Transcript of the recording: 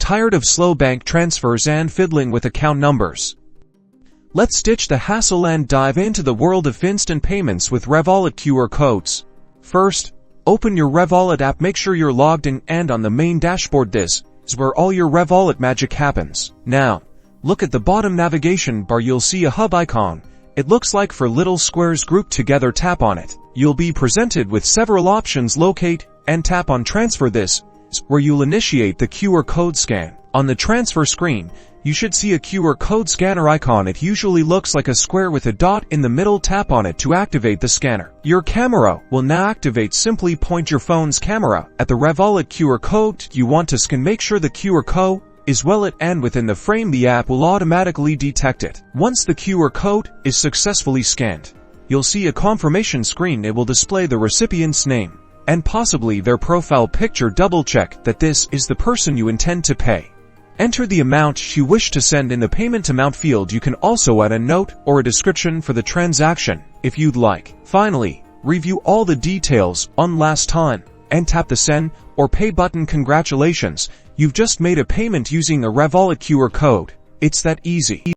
Tired of slow bank transfers and fiddling with account numbers? Let's ditch the hassle and dive into the world of instant payments with Revolut QR codes. First, open your Revolut app, make sure you're logged in and on the main dashboard. This is where all your Revolut magic happens. Now, look at the bottom navigation bar, you'll see a hub icon. It looks like 4 little squares grouped together. Tap on it. You'll be presented with several options. Locate and tap on transfer. This is where you'll initiate the QR code scan. On the transfer screen, you should see a QR code scanner icon. It usually looks like a square with a dot in the middle. Tap on it to activate the scanner. Your camera will now activate. Simply point your phone's camera at the Revolut QR code you want to scan. Make sure the QR code is well lit and within the frame. The app will automatically detect it. Once the QR code is successfully scanned, you'll see a confirmation screen. It will display the recipient's name and possibly their profile picture. Double check that this is the person you intend to pay. Enter the amount you wish to send in the payment amount field. You can also add a note or a description for the transaction if you'd like. Finally, review all the details one last time and tap the send or pay button. Congratulations, you've just made a payment using a Revolut QR code. It's that easy.